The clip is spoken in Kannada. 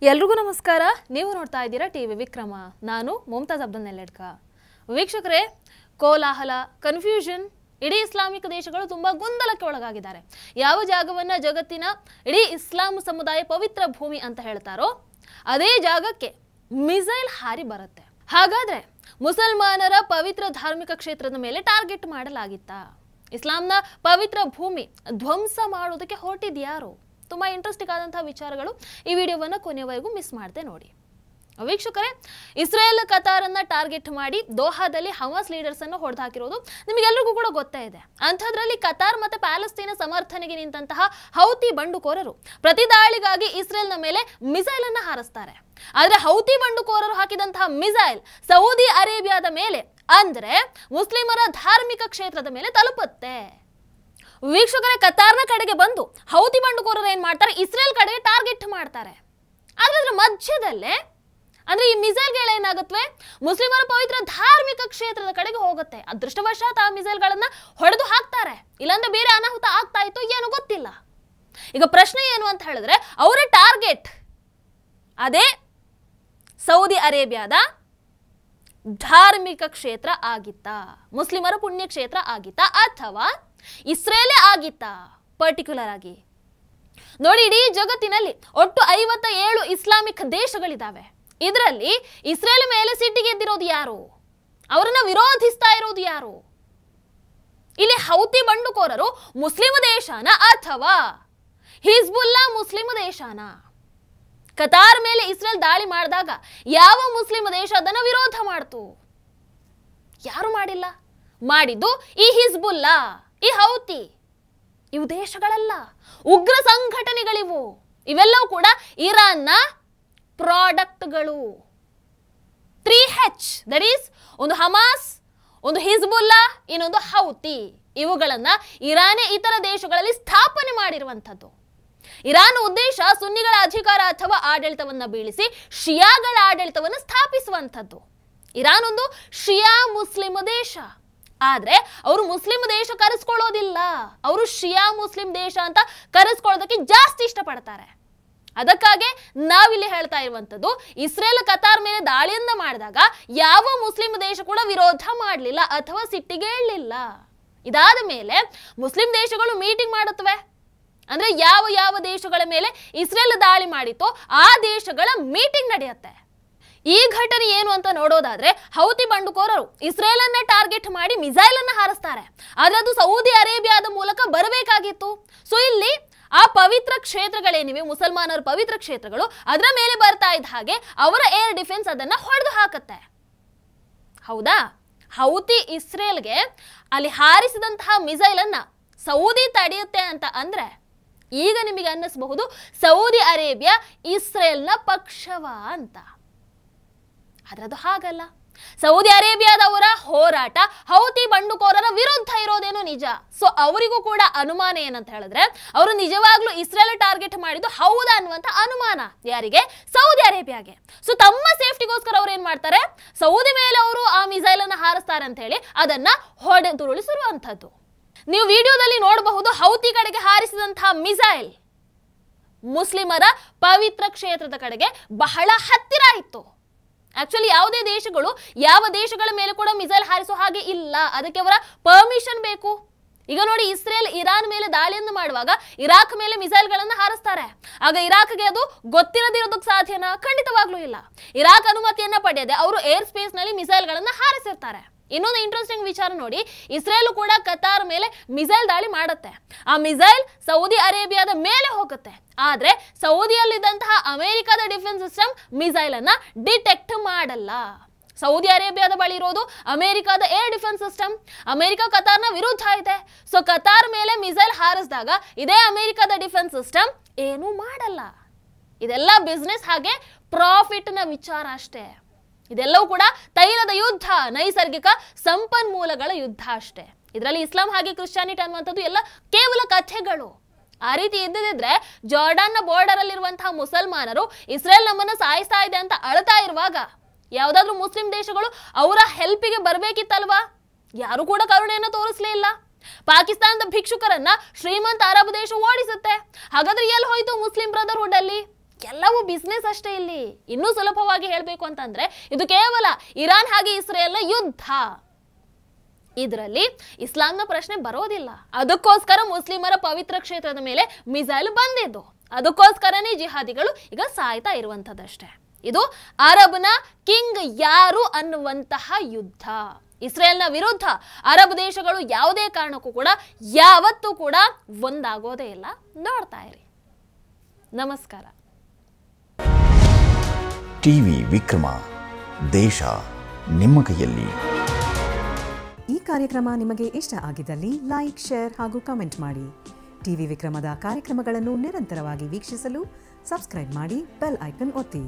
ಎಲ್ರಿಗೂ ನಮಸ್ಕಾರ. ನೀವು ನೋಡ್ತಾ ಇದ್ದೀರಾ ಟಿವಿ ವಿಕ್ರಮ. ನಾನು ಮುಮ್ತಾಜ್ ಅಬ್ದುಲ್ ನೆಲ್ಲೆಡ್ಕ. ವೀಕ್ಷಕರೇ, ಕೋಲಾಹಲ, ಕನ್ಫ್ಯೂಷನ್, ಇಡೀ ಇಸ್ಲಾಮಿಕ್ ದೇಶಗಳು ತುಂಬಾ ಗೊಂದಲಕ್ಕೆ ಒಳಗಾಗಿದ್ದಾರೆ. ಯಾವ ಜಾಗವನ್ನ ಜಗತ್ತಿನ ಇಡೀ ಇಸ್ಲಾಂ ಸಮುದಾಯ ಪವಿತ್ರ ಭೂಮಿ ಅಂತ ಹೇಳ್ತಾರೋ ಅದೇ ಜಾಗಕ್ಕೆ ಮಿಸೈಲ್ ಹಾರಿ ಬರುತ್ತೆ. ಹಾಗಾದ್ರೆ ಮುಸಲ್ಮಾನರ ಪವಿತ್ರ ಧಾರ್ಮಿಕ ಕ್ಷೇತ್ರದ ಮೇಲೆ ಟಾರ್ಗೆಟ್ ಮಾಡಲಾಗಿತ್ತಾ? ಇಸ್ಲಾಂನ ಪವಿತ್ರ ಭೂಮಿ ಧ್ವಂಸ ಮಾಡೋದಕ್ಕೆ ಹೊರಟಿದ್ಯಾರು? ತುಂಬಾ ಇಂಟ್ರೆಸ್ಟಿಂಗ್ ಆದಂತಹ ವಿಚಾರಗಳು. ಈ ವಿಡಿಯೋವನ್ನ ಕೊನೆಯವರೆಗೂ ಮಿಸ್ ಮಾಡದೆ ನೋಡಿ. ವೀಕ್ಷಕರೇ, ಇಸ್ರೇಲ್ ಕತಾರನ್ನ ಟಾರ್ಗೆಟ್ ಮಾಡಿ ದೋಹಾದಲ್ಲಿ ಹಮಾಸ್ ಲೀಡರ್ಸ್ ಅನ್ನು ಹೊಡೆದಾಕಿರೋದು ನಿಮಗೆಲ್ಲರಿಗೂ ಕೂಡ ಗೊತ್ತೇ ಇದೆ. ಅಂಥದ್ರಲ್ಲಿ ಕತಾರ್ ಮತ್ತೆ ಪ್ಯಾಲೆಸ್ತೀನ ಸಮರ್ಥನೆಗೆ ನಿಂತಹ ಹೌತಿ ಬಂಡುಕೋರರು ಪ್ರತಿ ದಾಳಿಗಾಗಿ ಇಸ್ರೇಲ್ನ ಮೇಲೆ ಮಿಸೈಲ್ ಅನ್ನ ಹಾರಿಸ್ತಾರೆ. ಆದ್ರೆ ಹೌತಿ ಬಂಡುಕೋರರು ಹಾಕಿದಂತಹ ಮಿಸೈಲ್ ಸೌದಿ ಅರೇಬಿಯಾದ ಮೇಲೆ ಅಂದ್ರೆ ಮುಸ್ಲಿಮರ ಧಾರ್ಮಿಕ ಕ್ಷೇತ್ರದ ಮೇಲೆ ತಲುಪುತ್ತೆ. ವೀಕ್ಷಕರೇ, ಕತಾರ್ನ ಕಡೆಗೆ ಬಂದು ಹೌತಿ ಬಂಡುಕೋರರು ಏನ್ ಮಾಡ್ತಾರೆ, ಇಸ್ರೇಲ್ ಕಡೆಗೆ ಟಾರ್ಗೆಟ್ ಮಾಡ್ತಾರೆ. ಆದ್ರೆ ಅದ್ರ ಮಧ್ಯದಲ್ಲೇ ಅಂದ್ರೆ ಈ ಮಿಸೈಲ್ಗಳು ಏನಾಗುತ್ತವೆ, ಮುಸ್ಲಿಮರ ಪವಿತ್ರ ಧಾರ್ಮಿಕ ಕ್ಷೇತ್ರದ ಕಡೆಗೆ ಹೋಗುತ್ತೆ. ಅದೃಷ್ಟವಶಾತ್ ಆ ಮಿಸೈಲ್ಗಳನ್ನ ಹೊಡೆದು ಹಾಕ್ತಾರೆ, ಇಲ್ಲಾಂದ್ರೆ ಬೇರೆ ಅನಾಹುತ ಆಗ್ತಾ ಇತ್ತು ಏನೋ ಗೊತ್ತಿಲ್ಲ. ಈಗ ಪ್ರಶ್ನೆ ಏನು ಅಂತ ಹೇಳಿದ್ರೆ, ಅವರ ಟಾರ್ಗೆಟ್ ಅದೇ ಸೌದಿ ಅರೇಬಿಯಾದ ಧಾರ್ಮಿಕ ಕ್ಷೇತ್ರ ಆಗಿತ್ತಾ, ಮುಸ್ಲಿಮರ ಪುಣ್ಯ ಕ್ಷೇತ್ರ ಆಗಿತ್ತಾ, ಅಥವಾ ಇಸ್ರೇಲೇ ಆಗಿತ್ತಾ? ಪರ್ಟಿಕ್ಯುಲರ್ ಆಗಿ ನೋಡಿ, ಇಡೀ ಜಗತ್ತಿನಲ್ಲಿ ಒಟ್ಟು 57 ಇಸ್ಲಾಮಿಕ್ ದೇಶಗಳಿದ್ದಾವೆ. ಇದರಲ್ಲಿ ಇಸ್ರೇಲ್ ಮೇಲೆ ಸಿಟ್ಟಿಗೆದ್ದಿರೋದು ಯಾರು? ಅವರನ್ನ ವಿರೋಧಿಸ್ತಾ ಇರೋದು ಯಾರು? ಇಲ್ಲಿ ಹೌತಿ ಬಂಡುಕೋರರು ಮುಸ್ಲಿಂ ದೇಶನ ಅಥವಾ ಹಿಜ್ಬುಲ್ಲಾ ಮುಸ್ಲಿಂ ದೇಶನ? ಕತಾರ್ ಮೇಲೆ ಇಸ್ರೇಲ್ ದಾಳಿ ಮಾಡಿದಾಗ ಯಾವ ಮುಸ್ಲಿಂ ದೇಶ ಅದನ್ನ ವಿರೋಧ ಮಾಡ್ತು? ಯಾರು ಮಾಡಿಲ್ಲ. ಮಾಡಿದ್ದು ಈ ಹಿಜ್ಬುಲ್ಲಾ, ಈ ಹೌತಿ. ಇವು ದೇಶಗಳಲ್ಲ, ಉಗ್ರ ಸಂಘಟನೆಗಳಿವು. ಇವೆಲ್ಲವೂ ಕೂಡ ಇರಾನ್ನ ಪ್ರಾಡಕ್ಟ್ಗಳು. 3H, ದಟ್ ಈಸ್ ಒಂದು ಹಮಾಸ್, ಒಂದು ಹಿಜ್ಬುಲ್ಲಾ, ಇನ್ನೊಂದು ಹೌತಿ. ಇವುಗಳನ್ನ ಇರಾನೇ ಇತರ ದೇಶಗಳಲ್ಲಿ ಸ್ಥಾಪನೆ ಮಾಡಿರುವಂಥದ್ದು. ಇರಾನ್ ಉದ್ದೇಶ ಸುನ್ನಿಗಳ ಅಧಿಕಾರ ಅಥವಾ ಆಡಳಿತವನ್ನ ಬೀಳಿಸಿ ಶಿಯಾಗಳ ಆಡಳಿತವನ್ನು ಸ್ಥಾಪಿಸುವಂಥದ್ದು. ಇರಾನ್ ಒಂದು ಶಿಯಾ ಮುಸ್ಲಿಂ ದೇಶ. ಆದ್ರೆ ಅವರು ಮುಸ್ಲಿಂ ದೇಶ ಕರೆಸ್ಕೊಳ್ಳೋದಿಲ್ಲ, ಅವರು ಶಿಯಾ ಮುಸ್ಲಿಂ ದೇಶ ಅಂತ ಕರೆಸ್ಕೊಳ್ಳೋದಕ್ಕೆ ಜಾಸ್ತಿ ಇಷ್ಟಪಡ್ತಾರೆ. ಅದಕ್ಕಾಗಿ ನಾವಿಲ್ಲಿ ಹೇಳ್ತಾ ಇರುವಂತದ್ದು, ಇಸ್ರೇಲ್ ಕತಾರ್ ಮೇಲೆ ದಾಳಿಯನ್ನ ಮಾಡಿದಾಗ ಯಾವ ಮುಸ್ಲಿಂ ದೇಶ ಕೂಡ ವಿರೋಧ ಮಾಡಲಿಲ್ಲ ಅಥವಾ ಸಿಟ್ಟಿಗೆ ಏಳಲಿಲ್ಲ. ಇದಾದ ಮೇಲೆ ಮುಸ್ಲಿಂ ದೇಶಗಳು ಮೀಟಿಂಗ್ ಮಾಡುತ್ತವೆ. ಅಂದ್ರೆ ಯಾವ ಯಾವ ದೇಶಗಳ ಮೇಲೆ ಇಸ್ರೇಲ್ ದಾಳಿ ಮಾಡಿತ್ತೋ ಆ ದೇಶಗಳ ಮೀಟಿಂಗ್ ನಡೆಯುತ್ತೆ. ಈ ಘಟನೆ ಏನು ಅಂತ ನೋಡೋದಾದ್ರೆ, ಹೌತಿ ಬಂಡುಕೋರರು ಇಸ್ರೇಲ್ ಅನ್ನ ಟಾರ್ಗೆಟ್ ಮಾಡಿ ಮಿಸೈಲ್ ಅನ್ನ ಹಾರಿಸ್ತಾರೆ. ಆದ್ರೆ ಅದು ಸೌದಿ ಅರೇಬಿಯಾದ ಮೂಲಕ ಬರಬೇಕಾಗಿತ್ತು. ಸೊ ಇಲ್ಲಿ ಆ ಪವಿತ್ರ ಕ್ಷೇತ್ರಗಳೇನಿವೆ, ಮುಸಲ್ಮಾನರ ಪವಿತ್ರ ಕ್ಷೇತ್ರಗಳು, ಅದರ ಮೇಲೆ ಬರ್ತಾ ಇದ್ದ ಹಾಗೆ ಅವರ ಏರ್ ಡಿಫೆನ್ಸ್ ಅದನ್ನ ಹೊಡೆದು ಹಾಕುತ್ತೆ. ಹೌದಾ? ಹೌತಿ ಇಸ್ರೇಲ್ಗೆ ಅಲ್ಲಿ ಹಾರಿಸಿದಂತಹ ಮಿಸೈಲ್ ಅನ್ನ ಸೌದಿ ತಡೆಯುತ್ತೆ ಅಂತ ಅಂದ್ರೆ ಈಗ ನಿಮಗೆ ಅನ್ನಿಸಬಹುದು ಸೌದಿ ಅರೇಬಿಯಾ ಇಸ್ರೇಲ್ನ ಪಕ್ಷವ ಅಂತ. ಆದ್ರೆ ಅದು ಹಾಗಲ್ಲ. ಸೌದಿ ಅರೇಬಿಯಾದವರ ಹೋರಾಟ ಹೌತಿ ಬಂಡುಕೋರರ ವಿರುದ್ಧ ಇರೋದೇನೋ ನಿಜ. ಸೊ ಅವರಿಗೂ ಕೂಡ ಅನುಮಾನ ಏನಂತ ಹೇಳಿದ್ರೆ, ಅವರು ನಿಜವಾಗ್ಲೂ ಇಸ್ರೇಲ್ ಟಾರ್ಗೆಟ್ ಮಾಡಿದ್ದು ಹೌದಾ ಅನ್ನುವಂತ ಅನುಮಾನ. ಯಾರಿಗೆ? ಸೌದಿ ಅರೇಬಿಯಾಗೆ. ಸೊ ತಮ್ಮ ಸೇಫ್ಟಿಗೋಸ್ಕರ ಅವ್ರು ಏನ್ ಮಾಡ್ತಾರೆ, ಸೌದಿ ಮೇಲೆ ಅವರು ಆ ಮಿಸೈಲ್ ಅನ್ನ ಹಾರಿಸ್ತಾರೆ ಅಂತ ಹೇಳಿ ಅದನ್ನ ಹೊಡೆದುರುಳಿಸಿರುವಂತದ್ದು. ನೀವು ವಿಡಿಯೋದಲ್ಲಿ ನೋಡಬಹುದು, ಹೌತಿ ಕಡೆಗೆ ಹಾರಿಸಿದಂತಹ ಮಿಸೈಲ್ ಮುಸ್ಲಿಮರ ಪವಿತ್ರ ಕ್ಷೇತ್ರದ ಕಡೆಗೆ ಬಹಳ ಹತ್ತಿರ ಇತ್ತು. ಆಕ್ಚುಲಿ ಯಾವುದೇ ದೇಶಗಳು ಯಾವ ದೇಶಗಳ ಮೇಲೆ ಕೂಡ ಮಿಸೈಲ್ ಹಾರಿಸೋ ಹಾಗೆ ಇಲ್ಲ, ಅದಕ್ಕೆ ಅವರ ಪರ್ಮಿಷನ್ ಬೇಕು. ಈಗ ನೋಡಿ, ಇಸ್ರೇಲ್ ಇರಾನ್ ಮೇಲೆ ದಾಳಿಯನ್ನು ಮಾಡುವಾಗ ಇರಾಕ್ ಮೇಲೆ ಮಿಸೈಲ್ಗಳನ್ನು ಹಾರಿಸ್ತಾರೆ. ಆಗ ಇರಾಕ್ಗೆ ಅದು ಗೊತ್ತಿರದಿರೋದಕ್ಕೆ ಸಾಧ್ಯನಾ? ಖಂಡಿತವಾಗ್ಲೂ ಇಲ್ಲ. ಇರಾಕ್ ಅನುಮತಿಯನ್ನ ಪಡೆಯದೆ ಅವರು ಏರ್ ಸ್ಪೇಸ್ ನಲ್ಲಿ ಮಿಸೈಲ್ಗಳನ್ನ ಹಾರಿಸಿರ್ತಾರೆ. ಇನ್ನೊಂದು ಇಂಟ್ರೆಸ್ಟಿಂಗ್ ವಿಚಾರ ನೋಡಿ, ಇಸ್ರೇಲ್ ಕೂಡ ಕತಾರ್ ಮೇಲೆ ಮಿಸೈಲ್ ದಾಳಿ ಮಾಡುತ್ತೆ. ಆ ಮಿಸೈಲ್ ಸೌದಿ ಅರೇಬಿಯಾದ ಮೇಲೆ ಹೋಗುತ್ತೆ. ಆದ್ರೆ ಸೌದಿಯಲ್ಲಿದ್ದಂತಹ ಅಮೆರಿಕದ ಡಿಫೆನ್ಸ್ ಸಿಸ್ಟಮ್ ಮಿಸೈಲ್ ಅನ್ನ ಡಿಟೆಕ್ಟ್ ಮಾಡಲ್ಲ. ಸೌದಿ ಅರೇಬಿಯಾದ ಬಳಿ ಇರೋದು ಅಮೆರಿಕದ ಏರ್ ಡಿಫೆನ್ಸ್ ಸಿಸ್ಟಮ್. ಅಮೆರಿಕ ಕತಾರ್ನ ವಿರುದ್ಧ ಇದೆ. ಸೊ ಕತಾರ್ ಮೇಲೆ ಮಿಸೈಲ್ ಹಾರಿಸಿದಾಗ ಇದೇ ಅಮೆರಿಕದ ಡಿಫೆನ್ಸ್ ಸಿಸ್ಟಮ್ ಏನೂ ಮಾಡಲ್ಲ. ಇದೆಲ್ಲ ಬಿಸ್ನೆಸ್ ಹಾಗೆ ಪ್ರಾಫಿಟ್ ನ ವಿಚಾರ ಅಷ್ಟೇ. ಇದೆಲ್ಲವೂ ಕೂಡ ತೈಲದ ಯುದ್ಧ, ನೈಸರ್ಗಿಕ ಸಂಪನ್ಮೂಲಗಳ ಯುದ್ಧ ಅಷ್ಟೇ. ಇದರಲ್ಲಿ ಇಸ್ಲಾಂ ಹಾಗೆ ಕ್ರಿಶ್ಚಿಯಾನಿಟಿ ಅನ್ನುವಂಥದ್ದು ಎಲ್ಲ ಕೇವಲ ಕಥೆಗಳು. ಆ ರೀತಿ ಇದ್ದಿದ್ರೆ ಜಾರ್ಡನ್ನ ಬಾರ್ಡರ್ ಅಲ್ಲಿರುವಂತಹ ಮುಸಲ್ಮಾನರು ಇಸ್ರೇಲ್ ನಮ್ಮನ್ನ ಸಾಯಿಸ್ತಾ ಇದೆ ಅಂತ ಅಳ್ತಾ ಇರುವಾಗ ಯಾವ್ದಾದ್ರು ಮುಸ್ಲಿಂ ದೇಶಗಳು ಅವರ ಹೆಲ್ಪಿಗೆ ಬರ್ಬೇಕಿತ್ತಲ್ವಾ? ಯಾರು ಕೂಡ ಕರುಣೆಯನ್ನು ತೋರಿಸಲೇ ಇಲ್ಲ. ಪಾಕಿಸ್ತಾನದ ಭಿಕ್ಷುಕರನ್ನ ಶ್ರೀಮಂತ ಅರಬ್ ದೇಶ ಓಡಿಸುತ್ತೆ. ಹಾಗಾದ್ರೆ ಎಲ್ಲಿ ಹೋಯ್ತು ಮುಸ್ಲಿಂ ಬ್ರದರ್ಹುಡ್ ಅಲ್ಲಿ? ಎಲ್ಲವೂ ಬಿಸ್ನೆಸ್ ಅಷ್ಟೇ. ಇಲ್ಲಿ ಇನ್ನೂ ಸುಲಭವಾಗಿ ಹೇಳಬೇಕು ಅಂತಂದ್ರೆ ಇದು ಕೇವಲ ಇರಾನ್ ಹಾಗೆ ಇಸ್ರೇಲ್ನ ಯುದ್ಧ. ಇದರಲ್ಲಿ ಇಸ್ಲಾಂನ ಪ್ರಶ್ನೆ ಬರೋದಿಲ್ಲ. ಅದಕ್ಕೋಸ್ಕರ ಮುಸ್ಲಿಮರ ಪವಿತ್ರ ಕ್ಷೇತ್ರದ ಮೇಲೆ ಮಿಸೈಲ್ ಬಂದಿದ್ದು. ಅದಕ್ಕೋಸ್ಕರನೇ ಜಿಹಾದಿಗಳು ಈಗ ಸಾಯ್ತಾ ಇರುವಂತದ್ದಷ್ಟೇ. ಇದು ಅರಬ್ನ ಕಿಂಗ್ ಯಾರು ಅನ್ನುವಂತಹ ಯುದ್ಧ. ಇಸ್ರೇಲ್ನ ವಿರುದ್ಧ ಅರಬ್ ದೇಶಗಳು ಯಾವುದೇ ಕಾರಣಕ್ಕೂ ಕೂಡ ಯಾವತ್ತೂ ಕೂಡ ಒಂದಾಗೋದೇ ಇಲ್ಲ. ನೋಡ್ತಾ ಇರಿ. ನಮಸ್ಕಾರ. ಟಿವಿ ವಿಕ್ರಮ, ದೇಶ ನಿಮ್ಮ ಕೈಯಲ್ಲಿ. ಈ ಕಾರ್ಯಕ್ರಮ ನಿಮಗೆ ಇಷ್ಟ ಆಗಿದ್ದಲ್ಲಿ ಲೈಕ್, ಶೇರ್ ಹಾಗೂ ಕಮೆಂಟ್ ಮಾಡಿ. ಟಿವಿ ವಿಕ್ರಮದ ಕಾರ್ಯಕ್ರಮಗಳನ್ನು ನಿರಂತರವಾಗಿ ವೀಕ್ಷಿಸಲು ಸಬ್ಸ್ಕ್ರೈಬ್ ಮಾಡಿ, ಬೆಲ್ ಐಕನ್ ಒತ್ತಿ.